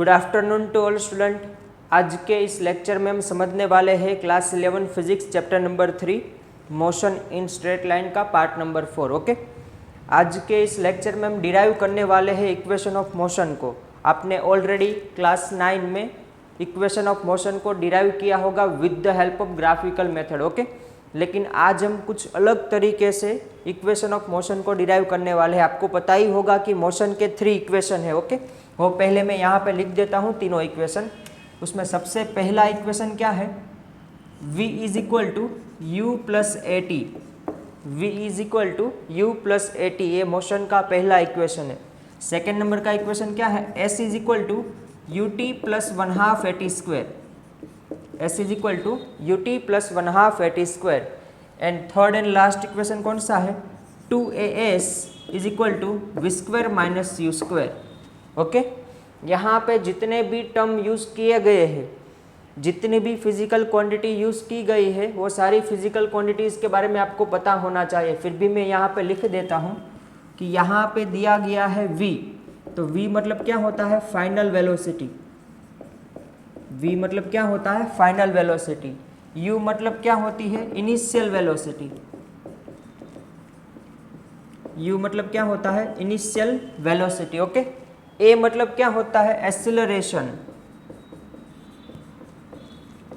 Good afternoon to all student. आज के इस लेक्चर में हम समझने वाले हैं class 11 physics chapter number 3 motion in straight line का पार्ट नंबर 4। ओके, आज के इस लेक्चर में हम डिराइव करने वाले हैं इक्वेशन ऑफ मोशन को। आपने ऑलरेडी क्लास 9 में इक्वेशन ऑफ मोशन को डिराइव किया होगा with the help of graphical method. Okay, लेकिन आज हम कुछ अलग तरीके से इक्वेशन ऑफ मोशन को डिराइव करने वाले हैं। आपको पता ही होगा कि मोशन के 3 इक्वेशन है। ओके, वो पहले मैं यहाँ पे लिख देता हूँ तीनों इक्वेशन। उसमें सबसे पहला इक्वेशन क्या है, v is equal to U plus A T. V is equal to U plus A T, ये मोशन का पहला इक्वेशन है। सेकेंड नंबर का इक्वेशन क्या है, s is equal to U T plus 1/2 A T square. s is equal to U T plus 1/2 A T square. And third and last equation कौन सा है, 2as is equal to we square minus you square. Okay, यहाँ पे जितने भी term use किए गए हैं, जितनी भी फिजिकल क्वांटिटी यूज़ की गई है, वो सारी फिजिकल क्वांटिटीज़ के बारे में आपको पता होना चाहिए। फिर भी मैं यहाँ पे लिख देता हूँ कि यहाँ पे दिया गया है v, तो v मतलब क्या होता है, फाइनल वेलोसिटी। v मतलब क्या होता है, फाइनल वेलोसिटी। u मतलब क्या होती है, इनिशियल वेलोसिटी। u मतलब क्या होता है, इनिशियल वेलोसिटी। ओके, a मतलब क्या होता है, एक्सीलरेशन।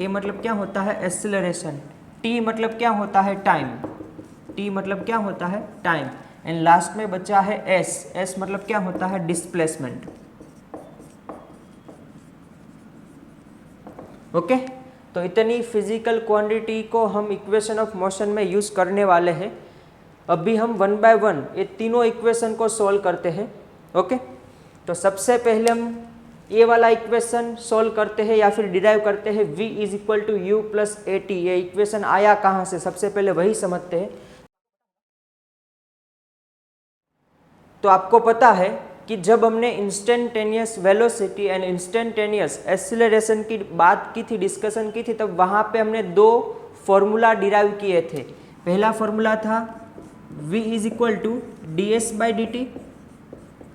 a मतलब क्या होता है, एक्सीलरेशन। t मतलब क्या होता है, टाइम। t मतलब क्या होता है, टाइम। एंड लास्ट में बचा है s। s मतलब क्या होता है, डिस्प्लेसमेंट। ओके, तो इतनी फिजिकल क्वांटिटी को हम इक्वेशन ऑफ मोशन में यूज करने वाले हैं। अभी हम 1 बाय 1 ये तीनों इक्वेशन को सोल्व करते हैं। ओके, तो सबसे पहले हम ये वाला इक्वेशन सोल्व करते हैं या फिर डिराइव करते हैं, v is equal to U plus A T. ये इक्वेशन आया कहाँ से, सबसे पहले वही समझते हैं। तो आपको पता है कि जब हमने instantaneous velocity and instantaneous acceleration की बात की थी, डिस्कशन की थी, तब वहाँ पे हमने 2 फॉर्मूला डिराइव किए थे। पहला फॉर्मूला था v is equal to D S by D T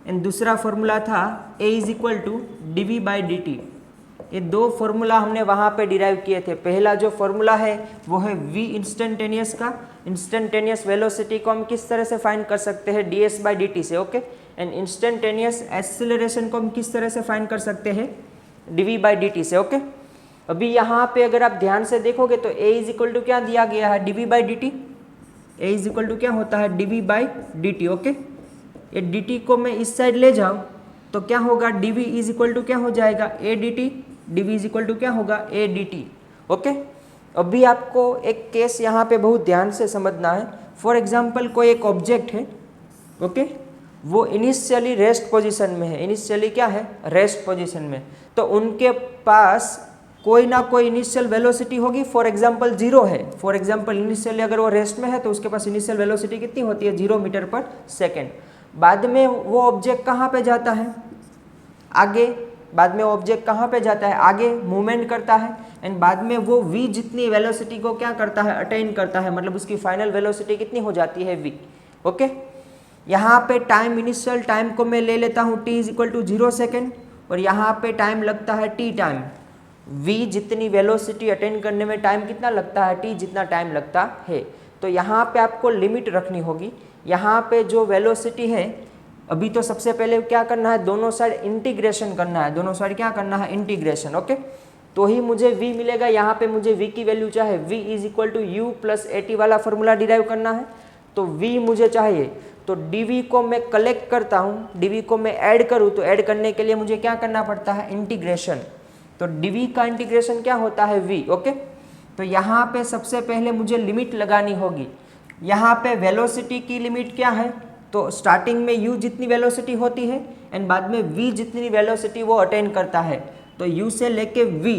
and दूसरा फॉर्मूला था a is equal to D we by D T. ये 2 फॉर्मूला हमने वहाँ पे डिराइव किए थे। पहला जो फॉर्मूला है वो है v इंस्टेंटेनियस का। इंस्टेंटेनियस वेलोसिटी को हम किस तरह से फाइंड कर सकते हैं, D S by D T से। ओके, एंड इंस्टेंटेनियस एक्सीलरेशन को हम किस तरह से फाइंड कर सकते हैं, D we by D T से। ओके, अभी यहाँ पे अगर आप ध्यान से देखोगे तो a इज इक्वल टू क्या दिया गया है, D we by D T. a is equal to क्या होता है, D we by D T. Okay, ये डी टी को मैं इस साइड ले जाऊँ तो क्या होगा, D we is equal to क्या हो जाएगा, A D T. D we is equal to क्या होगा, ए डी टी। ओके, अभी आपको एक केस यहाँ पे बहुत ध्यान से समझना है। फॉर एग्जाम्पल कोई एक ऑब्जेक्ट है, ओके, वो इनिशियली रेस्ट पोजीशन में है। इनिशियली क्या है, रेस्ट पोजीशन में। तो उनके पास कोई ना कोई इनिशियल वेलोसिटी होगी। फॉर एग्जाम्पल 0 है। फॉर एग्जाम्पल इनिशियली अगर वो रेस्ट में है तो उसके पास इनिशियल वेलोसिटी कितनी होती है, 0 मीटर पर सेकेंड। बाद में वो ऑब्जेक्ट कहाँ पे जाता है, आगे। बाद में वो ऑब्जेक्ट कहाँ पे जाता है, आगे मूवमेंट करता है। एंड बाद में वो v जितनी वेलोसिटी को क्या करता है, अटेन करता है, मतलब उसकी फाइनल वेलोसिटी कितनी हो जाती है, v। ओके, यहाँ पे टाइम, इनिशियल टाइम को मैं ले लेता हूँ t is equal to 0 second, और यहाँ पे टाइम लगता है t टाइम। v जितनी वेलोसिटी अटेन करने में टाइम कितना लगता है, t जितना टाइम लगता है। तो यहाँ पे आपको लिमिट रखनी होगी। यहाँ पे जो वेलोसिटी है, अभी तो सबसे पहले क्या करना है, दोनों साइड इंटीग्रेशन करना है। दोनों साइड क्या करना है, इंटीग्रेशन। ओके, तो ही मुझे v मिलेगा। यहाँ पे मुझे v की वैल्यू चाहे, v is equal to U plus A T वाला फॉर्मूला डिराइव करना है। तो v मुझे चाहिए, तो dv को मैं कलेक्ट करता हूँ, dv को मैं ऐड करूँ, तो ऐड करने के लिए मुझे क्या करना पड़ता है, इंटीग्रेशन। तो dv का इंटीग्रेशन क्या होता है, v। ओके, तो यहाँ पे सबसे पहले मुझे लिमिट लगानी होगी। यहाँ पे वेलोसिटी की लिमिट क्या है, तो स्टार्टिंग में u जितनी वेलोसिटी होती है एंड बाद में v जितनी वेलोसिटी वो अटेन करता है। तो u से लेके v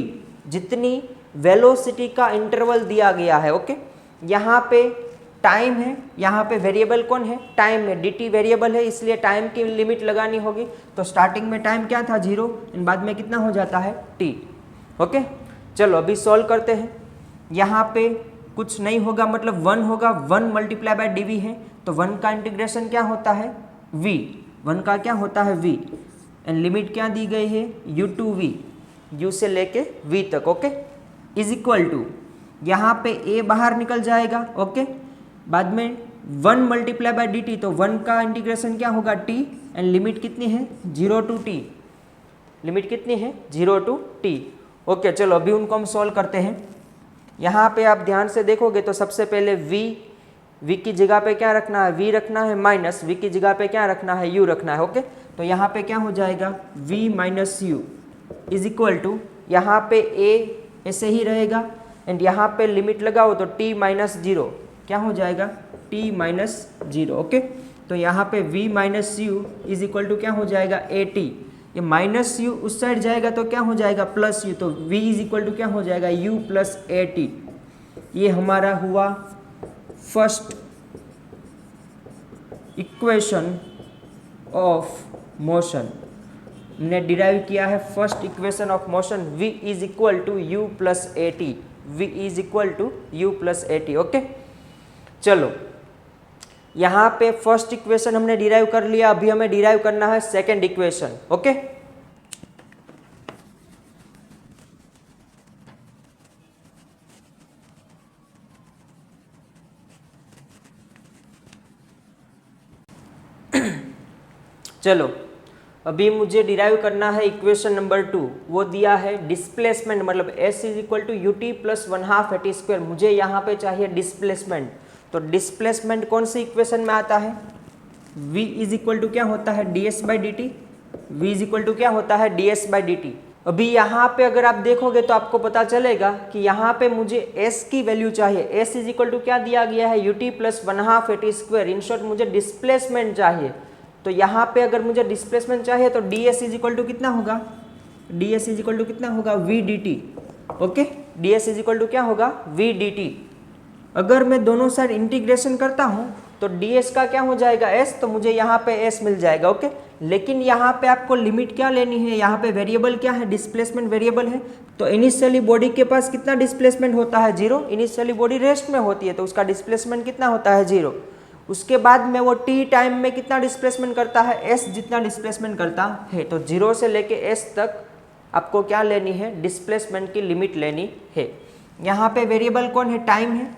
जितनी वेलोसिटी का इंटरवल दिया गया है। ओके, यहाँ पे टाइम है, यहाँ पे वेरिएबल कौन है, टाइम है, dt वेरिएबल है, इसलिए टाइम की लिमिट लगानी होगी। तो स्टार्टिंग में टाइम क्या था, 0, एंड बाद में कितना हो जाता है, t। ओके, चलो अभी सॉल्व करते हैं। यहाँ पे कुछ नहीं होगा, मतलब 1 होगा, 1 मल्टीप्लाई बाय डी वी है। तो 1 का इंटीग्रेशन क्या होता है, v। 1 का क्या होता है, v। एंड लिमिट क्या दी गई है u टू v, u से लेके v तक, ओके, इज इक्वल टू यहाँ पे a बाहर निकल जाएगा, ओके, बाद में 1 मल्टीप्लाई बाय dt, तो 1 का इंटीग्रेशन क्या होगा t, एंड लिमिट कितनी है 0 टू t, लिमिट कितनी है 0 टू t, ओके। चलो अभी उनको हम सॉल्व करते हैं। यहाँ पे आप ध्यान से देखोगे तो सबसे पहले v की जगह पे क्या रखना है, v रखना है, माइनस v की जगह पे क्या रखना है, u रखना है, ओके। तो यहाँ पे क्या हो जाएगा v minus U is equal to, यहाँ पे a ऐसे ही रहेगा, एंड यहाँ पे लिमिट लगाओ तो t माइनस जीरो क्या हो जाएगा t माइनस जीरो, ओके। तो यहाँ पे v minus U is equal to क्या हो जाएगा at, ये माइनस यू उस साइड जाएगा तो क्या हो जाएगा प्लस यू, तो v इज इक्वल टू क्या हो जाएगा u प्लस at। ये हमारा हुआ फर्स्ट इक्वेशन ऑफ मोशन, ने डिराइव किया है first equation of motion, v is equal to u plus at, v is equal to u plus at, okay. चलो यहाँ पे फर्स्ट इक्वेशन हमने डिराइव कर लिया, अभी हमें डिराइव करना है सेकंड इक्वेशन, ओके। चलो अभी मुझे डिराइव करना है इक्वेशन नंबर 2, वो दिया है डिस्प्लेसमेंट, मतलब s is equal to U T plus 1/2 at square, मुझे यहाँ पे चाहिए डिस्प्लेसमेंट। तो डिस्प्लेसमेंट कौन सी इक्वेशन में आता है, v इज इक्वल टू क्या होता है ds by D T, v is equal to क्या होता है ds बाई डी टी। अभी यहाँ पे अगर आप देखोगे तो आपको पता चलेगा कि यहाँ पे मुझे s की वैल्यू चाहिए, s इज इक्वल टू क्या दिया गया है you T plus 1/2 at square, in short मुझे डिस्प्लेसमेंट चाहिए। तो यहाँ पे अगर मुझे डिस्प्लेसमेंट चाहिए तो ds इज इक्वल टू कितना होगा, ds इज इक्वल टू कितना होगा v dt, okay, ds is equal to क्या होगा v dt। अगर मैं दोनों साइड इंटीग्रेशन करता हूँ तो ds का क्या हो जाएगा s, तो मुझे यहाँ पे s मिल जाएगा, ओके। लेकिन यहाँ पे आपको लिमिट क्या लेनी है, यहाँ पे वेरिएबल क्या है, डिस्प्लेसमेंट वेरिएबल है। तो इनिशियली बॉडी के पास कितना डिस्प्लेसमेंट होता है 0, इनिशियली बॉडी रेस्ट में होती है तो उसका डिस्प्लेसमेंट कितना होता है 0। उसके बाद में वो t टाइम में कितना डिस्प्लेसमेंट करता है, s जितना डिस्प्लेसमेंट करता है। तो 0 से लेके s तक आपको क्या लेनी है, डिस्प्लेसमेंट की लिमिट लेनी है। यहाँ पे वेरिएबल कौन है, टाइम है,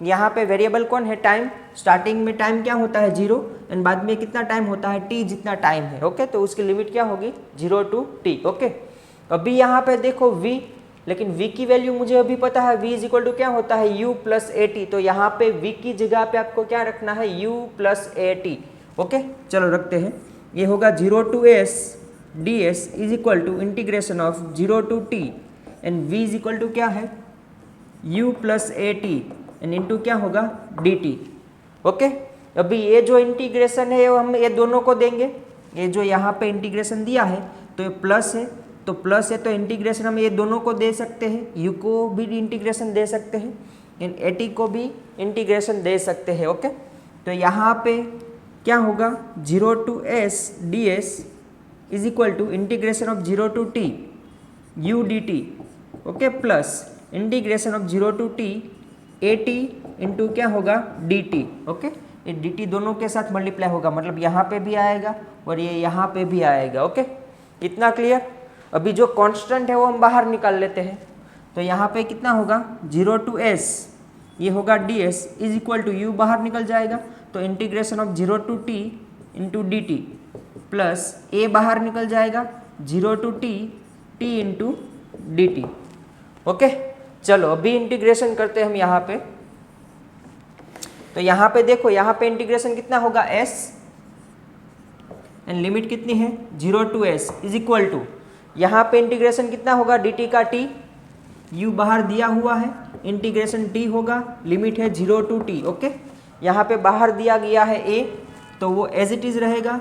यहाँ पे वेरिएबल कौन है, टाइम। स्टार्टिंग में टाइम क्या होता है 0, एंड बाद में कितना टाइम होता है t जितना टाइम है, ओके। तो उसकी लिमिट क्या होगी 0 टू t, ओके। अभी यहाँ पे देखो v, लेकिन v की वैल्यू मुझे अभी पता है, v इज इक्वल टू क्या होता है u प्लस at, तो यहाँ पे v की जगह पे आपको क्या रखना है u प्लस at, ओके। चलो रखते हैं, ये होगा 0 to s ds is equal to integration of 0 to t, and v is equal to क्या है u plus at, and into क्या होगा dt, ओके। अभी ये जो इंटीग्रेशन है वो हम ये दोनों को देंगे, ये जो यहाँ पे इंटीग्रेशन दिया है तो ये प्लस है, तो प्लस है तो इंटीग्रेशन हम ये दोनों को दे सकते हैं, u को भी इंटीग्रेशन दे सकते हैं, एंड at को भी इंटीग्रेशन दे सकते हैं, ओके। तो यहाँ पे क्या होगा 0 to s ds is equal to integration of 0 to t u dt, okay, plus integration of 0 to t at into क्या होगा dt, ओके। ये dt दोनों के साथ मल्टीप्लाई होगा, मतलब यहाँ पे भी आएगा और ये यहाँ पे भी आएगा, ओके। इतना क्लियर। अभी जो कांस्टेंट है वो हम बाहर निकाल लेते हैं, तो यहाँ पे कितना होगा 0 टू s, ये होगा ds is equal to u बाहर निकल जाएगा, तो integration of 0 to t into D T, plus a बाहर निकल जाएगा 0 to t into D T, okay. चलो अभी इंटीग्रेशन करते हैं हम यहाँ पे, तो यहाँ पे देखो, यहाँ पे इंटीग्रेशन कितना होगा s, एंड लिमिट कितनी है 0 to s is equal to, यहाँ पे इंटीग्रेशन कितना होगा dt का t, u बाहर दिया हुआ है, इंटीग्रेशन t होगा, लिमिट है 0 टू t, ओके। यहाँ पे बाहर दिया गया है a, तो वो एज इट इज रहेगा।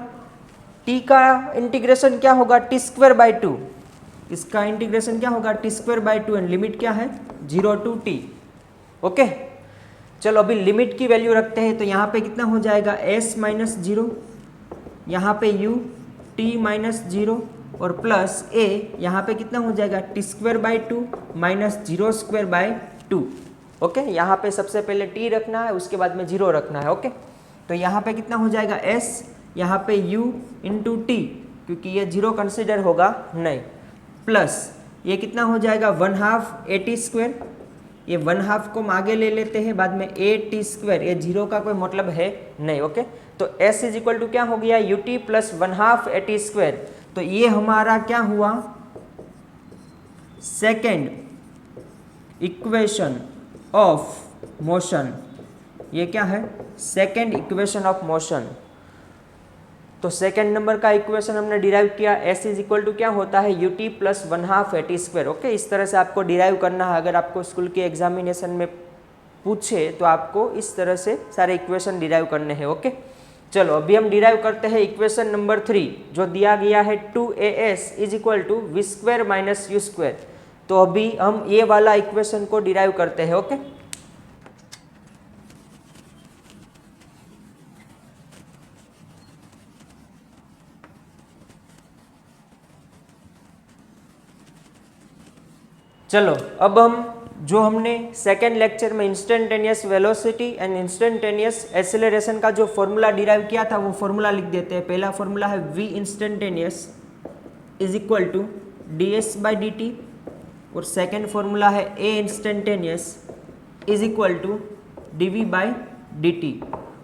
t का इंटीग्रेशन क्या होगा t स्क्वायर बाई 2, इसका इंटीग्रेशन क्या होगा t square by 2, and limit क्या है 0 टू t, ओके। चलो अभी लिमिट की वैल्यू रखते हैं, तो यहाँ पे कितना हो जाएगा s माइनस 0, यहाँ पे u t माइनस 0 और प्लस a, यहाँ पे कितना हो जाएगा t square by 2 minus 0 square by 2, okay. यहाँ पे सबसे पहले t रखना है, उसके बाद में 0 रखना है, ओके। तो यहाँ पे कितना हो जाएगा s, यहाँ पे u इंटू टी, क्योंकि ये 0 कंसिडर होगा नहीं, प्लस ये कितना हो जाएगा 1/2 AT स्क्वायर, ये 1/2 को हम आगे ले लेते हैं, बाद में AT स्क्वायर, ये 0 का कोई मतलब है नहीं। ओके, तो S इज इक्वल टू क्या हो गया UT प्लस 1/2 AT स्क्वायर। तो ये हमारा क्या हुआ सेकेंड इक्वेशन ऑफ मोशन, ये क्या है सेकेंड इक्वेशन ऑफ मोशन। तो सेकेंड नंबर का इक्वेशन हमने डिराइव किया, S इज इक्वल टू क्या होता है UT plus 1/2 AT square. Okay, इस तरह से आपको डिराइव करना है। अगर आपको स्कूल के एग्जामिनेशन में पूछे तो आपको इस तरह से सारे इक्वेशन डिराइव करने हैं। ओके, चलो अभी हम डिराइव करते हैं इक्वेशन नंबर 3 जो दिया गया है 2AS is equal to V square minus U square. तो अभी हम ये वाला इक्वेशन को डिराइव करते हैं। ओके, चलो अब हम जो हमने सेकेंड लेक्चर में instantaneous velocity and instantaneous acceleration का जो फॉर्मूला डिराइव किया था वो फॉर्मूला लिख देते हैं। पहला फॉर्मूला है V instantaneous is equal to ds by dt, और सेकेंड फॉर्मूला है A instantaneous is equal to dv by dt।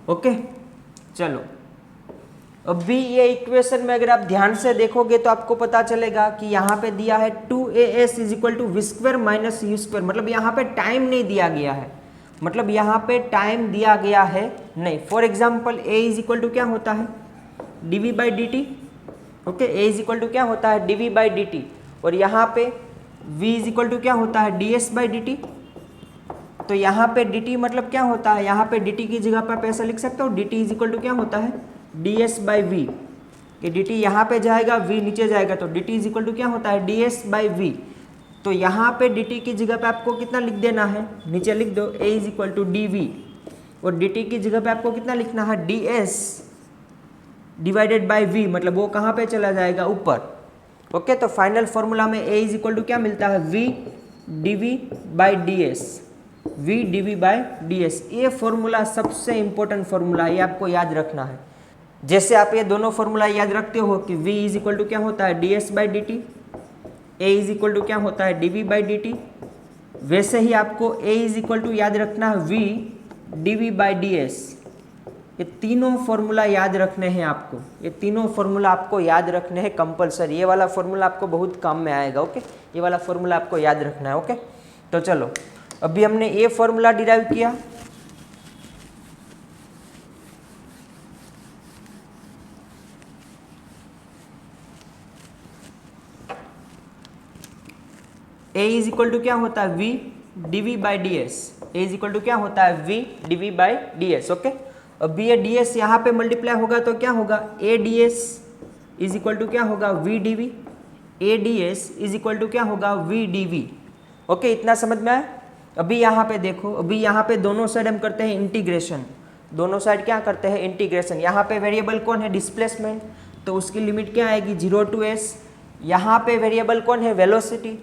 Okay, चलो अभी ये इक्वेशन में अगर आप ध्यान से देखोगे तो आपको पता चलेगा कि यहाँ पे दिया है 2AS is equal to V square minus U square, मतलब यहाँ पे टाइम नहीं दिया गया है, मतलब यहाँ पे टाइम दिया गया है नहीं। For example A is equal to क्या होता है dv by dt। Okay, A is equal to क्या होता है dv बाई dt, और यहाँ पे V इज इक्वल टू क्या होता है ds बाई dt। तो यहाँ पे dt मतलब क्या होता है, यहाँ पे dt की जगह पर आप ऐसा लिख सकते हो dt इज इक्वल टू क्या होता है ds बाई v। ये dt यहाँ पे जाएगा, v नीचे जाएगा, तो dt इज इक्वल टू क्या होता है ds बाई v। तो यहाँ पे dt की जगह पे आपको कितना लिख देना है, नीचे लिख दो a is equal to dv, और dt की जगह पे आपको कितना लिखना है ds डिवाइडेड बाई v, मतलब वो कहाँ पे चला जाएगा ऊपर। ओके, तो फाइनल फॉर्मूला में a इज इक्वल टू क्या मिलता है v dv by ds, v dv by ds। ये फॉर्मूला सबसे इंपॉर्टेंट फॉर्मूला है, ये आपको याद रखना है। जैसे आप ये दोनों फॉर्मूला याद रखते हो कि v इज इक्वल टू क्या होता है ds by dt, a is equal to क्या होता है dv बाई dt, वैसे ही आपको a इज इक्वल टू याद रखना है v dv बाई ds। ये तीनों फॉर्मूला याद रखने हैं आपको, ये तीनों फॉर्मूला आपको याद रखने हैं कंपलसरी। ये वाला फॉर्मूला आपको बहुत काम में आएगा। ओके, ये वाला फॉर्मूला आपको याद रखना है। ओके, तो चलो अभी हमने ये फॉर्मूला डिराइव किया, a इज इक्वल टू क्या होता है v dv by ds, a is equal to क्या होता है v dv by ds। Okay, अभी ये ds यहाँ पे मल्टीप्लाई होगा तो क्या होगा a ds is equal to क्या होगा v dv, a ds is equal to क्या होगा v dv। ओके, इतना समझ में आया। अभी यहाँ पे देखो, अभी यहाँ पे दोनों साइड हम करते हैं इंटीग्रेशन, दोनों साइड क्या करते हैं इंटीग्रेशन। यहाँ पे वेरिएबल कौन है डिस्प्लेसमेंट, तो उसकी लिमिट क्या आएगी 0 to s। यहाँ पे वेरिएबल कौन है वेलोसिटी,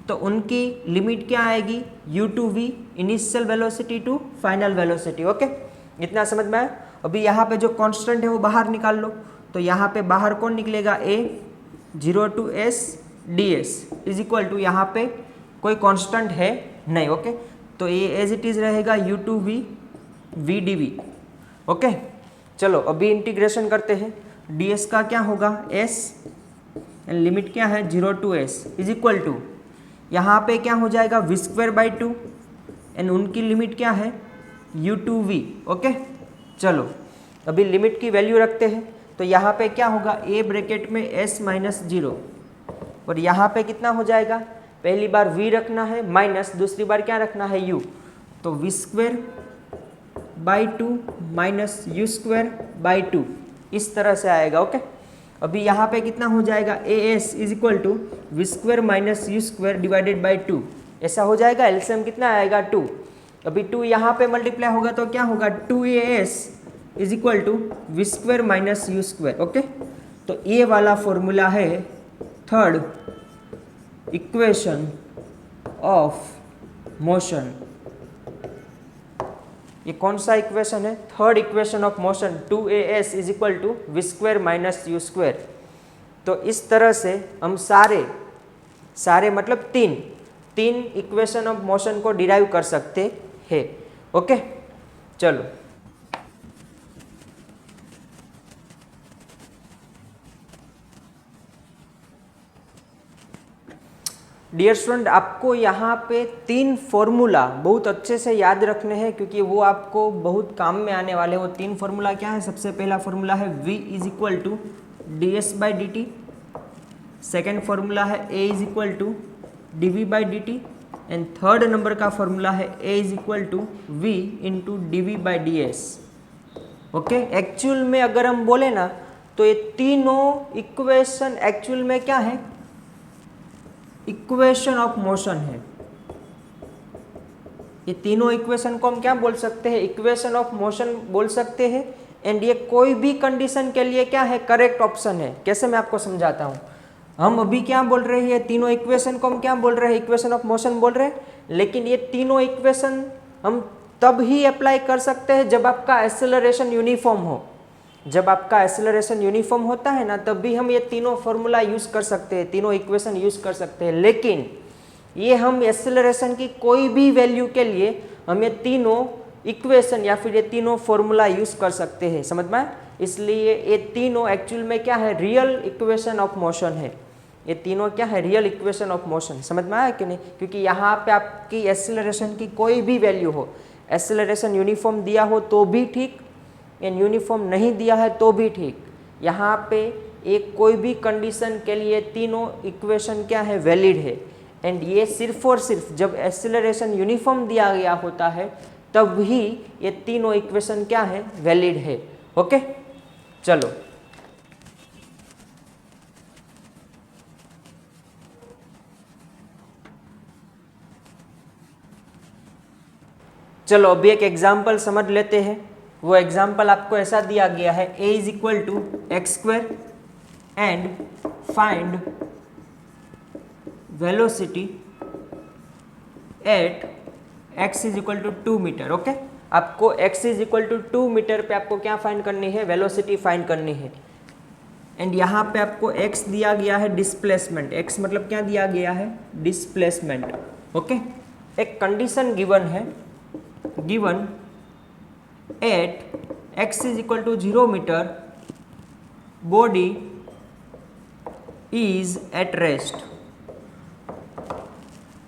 तो उनकी लिमिट क्या आएगी u to v, initial velocity to final velocity. Okay, इतना समझ में आया। अभी यहाँ पे जो कांस्टेंट है वो बाहर निकाल लो, तो यहाँ पे बाहर कौन निकलेगा a 0 to s ds is equal to यहाँ पे कोई कांस्टेंट है नहीं। ओके, तो ये एज इट इज रहेगा u to v v dv। Okay, चलो अभी इंटीग्रेशन करते हैं। ds का क्या होगा s, एंड लिमिट क्या है 0 to s is equal to यहाँ पे क्या हो जाएगा v स्क्वायर बाई 2, एंड उनकी लिमिट क्या है u to v। ओके, चलो अभी लिमिट की वैल्यू रखते हैं, तो यहाँ पे क्या होगा a ब्रैकेट में s माइनस 0, और यहाँ पे कितना हो जाएगा, पहली बार v रखना है माइनस, दूसरी बार क्या रखना है u, तो v square by 2 minus u square by 2, इस तरह से आएगा। ओके, अभी यहाँ पे कितना हो जाएगा as is equal to we square minus you square divided by 2, ऐसा हो जाएगा। एलसीएम कितना आएगा 2। अभी 2 यहाँ पे मल्टीप्लाई होगा तो क्या होगा 2as is equal to we square minus you square. Okay, तो ये वाला फॉर्मूला है थर्ड इक्वेशन ऑफ मोशन। ये कौन सा इक्वेशन है, third equation of motion 2as is equal to we square minus you square. तो इस तरह से हम सारे मतलब तीन इक्वेशन ऑफ मोशन को डिराइव कर सकते हैं। ओके, चलो डियर स्टूडेंट, आपको यहाँ पे 3 फॉर्मूला बहुत अच्छे से याद रखने हैं क्योंकि वो आपको बहुत काम में आने वाले। वो 3 फॉर्मूला क्या है? सबसे पहला फॉर्मूला है v is equal to D S by D t, second formula है a is equal to D we by D T, and third number का फॉर्मूला है a is equal to v into d we by d s. Okay, actual में अगर हम बोले ना तो ये तीनों इक्वेशन एक्चुअल में क्या है? इक्वेशन ऑफ मोशन है। ये तीनों इक्वेशन को हम क्या बोल सकते हैं? इक्वेशन ऑफ मोशन बोल सकते हैं। एंड ये कोई भी कंडीशन के लिए क्या है? करेक्ट ऑप्शन है। कैसे, मैं आपको समझाता हूँ। हम अभी क्या बोल रहे हैं? तीनों इक्वेशन को हम क्या बोल रहे हैं? इक्वेशन ऑफ मोशन बोल रहे हैं। लेकिन ये तीनों इक्वेशन हम तब ही अप्लाई कर सकते हैं जब आपका एक्सेलरेशन यूनिफॉर्म हो। जब आपका एक्सेलरेशन यूनिफॉर्म होता है ना, तब भी हम ये तीनों फॉर्मूला यूज कर सकते हैं, तीनों इक्वेशन यूज कर सकते हैं। लेकिन ये हम एक्सेलरेशन की कोई भी वैल्यू के लिए हम ये तीनों इक्वेशन या फिर ये तीनों फॉर्मूला यूज कर सकते हैं। समझ में? इसलिए ये तीनों एक्चुअल में क्या है? रियल इक्वेशन ऑफ मोशन है। ये तीनों क्या है? Real equation of motion. समझ में आया कि नहीं? क्योंकि यहाँ पे आपकी एक्सेलरेशन की कोई भी वैल्यू हो, एक्सेलरेशन यूनिफॉर्म दिया हो तो भी ठीक, एंड यूनिफॉर्म नहीं दिया है तो भी ठीक। यहाँ पे एक कोई भी कंडीशन के लिए तीनों इक्वेशन क्या है? वैलिड है। एंड ये सिर्फ और सिर्फ जब एक्सेलरेशन यूनिफॉर्म दिया गया होता है तब ही ये तीनों इक्वेशन क्या है? वैलिड है। ओके, चलो अभी एक एग्जाम्पल समझ लेते हैं। वो एग्जाम्पल आपको ऐसा दिया गया है, a is equal to x square and find velocity at x is equal to 2 metre. Okay, आपको x is equal to 2 metre पे आपको क्या फाइंड करनी है? वेलोसिटी फाइंड करनी है। एंड यहाँ पे आपको x दिया गया है डिस्प्लेसमेंट। x मतलब क्या दिया गया है? डिस्प्लेसमेंट। ओके, एक कंडीशन गिवन है, given at x is equal to 0 metre body is at rest.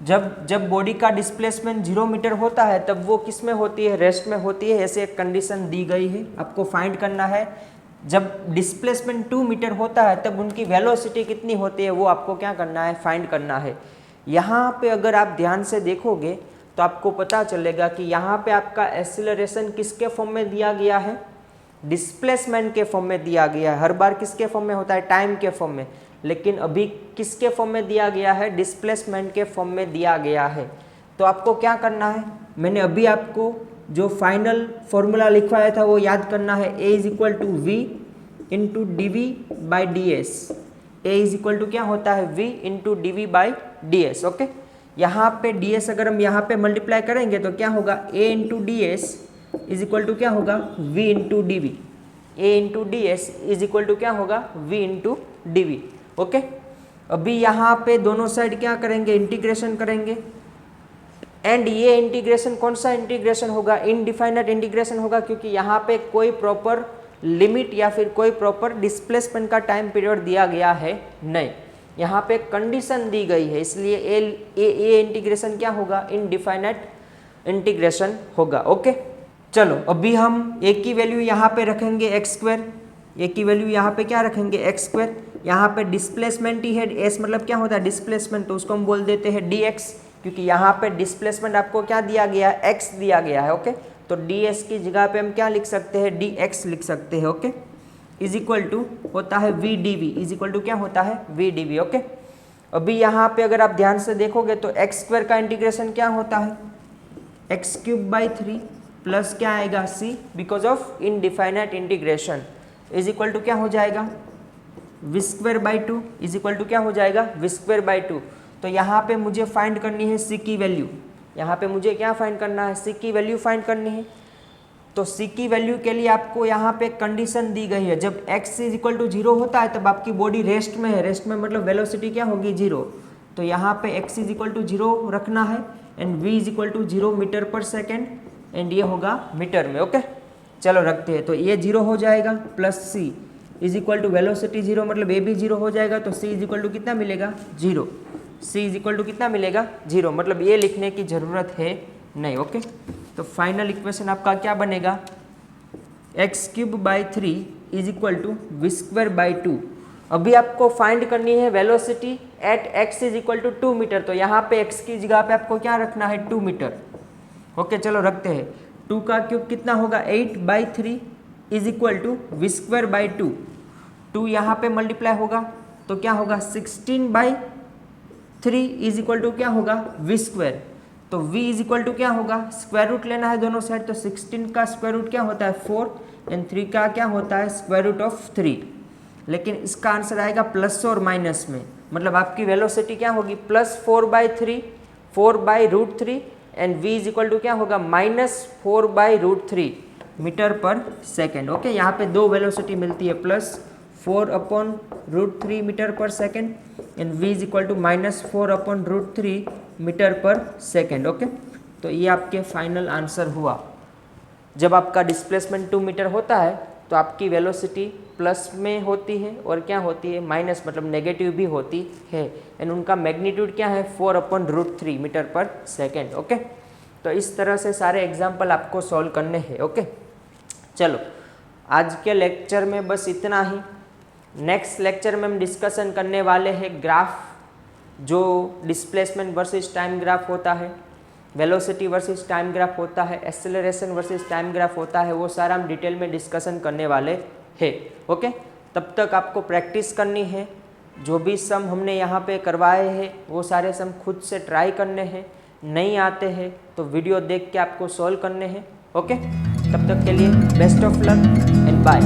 जब बॉडी का डिस्प्लेसमेंट 0 मीटर होता है तब वो किस में होती है? रेस्ट में होती है। ऐसे एक कंडीशन दी गई है, आपको फाइंड करना है। जब डिस्प्लेसमेंट 2 मीटर होता है तब उनकी वेलोसिटी कितनी होती है वो आपको क्या करना है? फाइंड करना है। यहाँ पे अगर आप ध्यान से देखोगे तो आपको पता चलेगा कि यहाँ पे आपका एक्सीलरेशन किसके फॉर्म में दिया गया है? डिस्प्लेसमेंट के फॉर्म में दिया गया है। हर बार किसके फॉर्म में होता है? टाइम के फॉर्म में। लेकिन अभी किसके फॉर्म में दिया गया है? डिस्प्लेसमेंट के फॉर्म में दिया गया है। तो आपको क्या करना है? मैंने अभी आपको जो फाइनल फॉर्मूला लिखवाया था वो याद करना है। a is equal to v into d we by d s. A is equal to क्या होता है? v into d we by d s. Okay, यहाँ पे ds अगर हम यहाँ पे मल्टीप्लाई करेंगे तो क्या होगा? a into d s is equal to क्या होगा? v into d v. a into d s is equal to क्या होगा? v into d v. Okay, अभी यहाँ पे दोनों साइड क्या करेंगे? इंटीग्रेशन करेंगे। एंड ये इंटीग्रेशन कौन सा इंटीग्रेशन होगा? इनडिफाइनाइट इंटीग्रेशन होगा, क्योंकि यहाँ पे कोई प्रॉपर लिमिट या फिर कोई प्रॉपर डिस्प्लेसमेंट का टाइम पीरियड दिया गया है नहीं। यहाँ पे कंडीशन दी गई है, इसलिए ए इंटीग्रेशन क्या होगा? इनडिफाइनाइट इंटीग्रेशन होगा। ओके, चलो अभी हम ए की वैल्यू यहाँ पे रखेंगे एक्स स्क्वायर। ए की वैल्यू यहाँ पे क्या रखेंगे? X square. यहाँ पे डिस्प्लेसमेंट ही है, एस मतलब क्या होता है? डिस्प्लेसमेंट, तो उसको हम बोल देते हैं डी एक्स, क्योंकि यहाँ पे डिस्प्लेसमेंट आपको क्या दिया गया है? एक्स दिया गया है। ओके, तो डी एस की जगह पे हम क्या लिख सकते हैं? डी एक्स लिख सकते हैं। ओके, इज इक्वल टू होता है v d we. Is equal to क्या होता है? V d v. ओके, अभी यहाँ पे अगर आप ध्यान से देखोगे तो एक्स स्क्वायर का इंटीग्रेशन क्या होता है? एक्स क्यूब बाई 3 प्लस क्या आएगा? C, because of indefinite integration is equal to क्या हो जाएगा? V square by 2 is equal to क्या हो जाएगा? V square by 2। तो यहाँ पे मुझे फाइंड करनी है सी की वैल्यू। यहाँ पे मुझे क्या फाइंड करना है? सी की वैल्यू फाइंड करनी है। तो c की वैल्यू के लिए आपको यहाँ पे कंडीशन दी गई है, जब x इज इक्वल टू 0 होता है तब आपकी बॉडी रेस्ट में है, रेस्ट में मतलब वेलोसिटी क्या होगी 0, तो यहाँ पे x इज इक्वल टू 0 रखना है and v is equal to 0 metre पर सेकेंड एंड ये होगा मीटर में। ओके चलो रखते हैं, तो ये 0 हो जाएगा plus c is equal to velocity 0 मतलब a भी 0 हो जाएगा, तो c इज इक्वल टू कितना मिलेगा 0, c इज इक्वल टू कितना मिलेगा 0, मतलब ये लिखने की ज़रूरत है नहीं। ओके तो फाइनल इक्वेशन आपका क्या बनेगा, x³/3 is equal to v²/2। अभी आपको फाइंड करनी है velocity at x is equal to 2 metre, तो यहाँ पे x की जगह पे आपको क्या रखना है 2 मीटर। ओके चलो रखते हैं, 2 का क्यूब कितना होगा 8/3 इज इक्वल टू v²/2, 2 यहाँ पे मल्टीप्लाई होगा तो क्या होगा 16/3 इज इक्वल टू क्या होगा v², तो v इज इक्वल टू क्या होगा स्क्वायर रूट लेना है दोनों साइड, तो 16 का स्क्वायर रूट क्या होता है 4 एंड 3 का क्या होता है स्क्वायर रूट ऑफ 3, लेकिन इसका आंसर आएगा प्लस और माइनस में, मतलब आपकी वेलोसिटी क्या होगी +4/3 4/√3 and v is equal to क्या होगा -4/√3 मीटर पर सेकेंड। ओके यहाँ पे दो वेलोसिटी मिलती है, +4/√3 मीटर पर second and v is equal to -4/√3 metre पर सेकेंड। ओके तो ये आपके फाइनल आंसर हुआ। जब आपका डिस्प्लेसमेंट 2 मीटर होता है तो आपकी वेलोसिटी प्लस में होती है और क्या होती है माइनस मतलब नेगेटिव भी होती है, एंड उनका मैग्नीट्यूड क्या है 4/√3 मीटर पर सेकेंड। ओके तो इस तरह से सारे एग्जाम्पल आपको सॉल्व करने हैं। ओके चलो आज के लेक्चर में बस इतना ही। नेक्स्ट लेक्चर में हम डिस्कशन करने वाले हैं ग्राफ, जो डिस्प्लेसमेंट वर्सेस टाइम ग्राफ होता है, वेलोसिटी वर्सेस टाइम ग्राफ होता है, एक्सेलरेशन वर्सेस टाइम ग्राफ होता है, वो सारा हम डिटेल में डिस्कशन करने वाले हैं। ओके तब तक आपको प्रैक्टिस करनी है, जो भी सम हमने यहाँ पे करवाए हैं वो सारे सम खुद से ट्राई करने हैं, नहीं आते हैं तो वीडियो देख के आपको सॉल्व करने हैं। ओके तब तक के लिए best of luck and bye.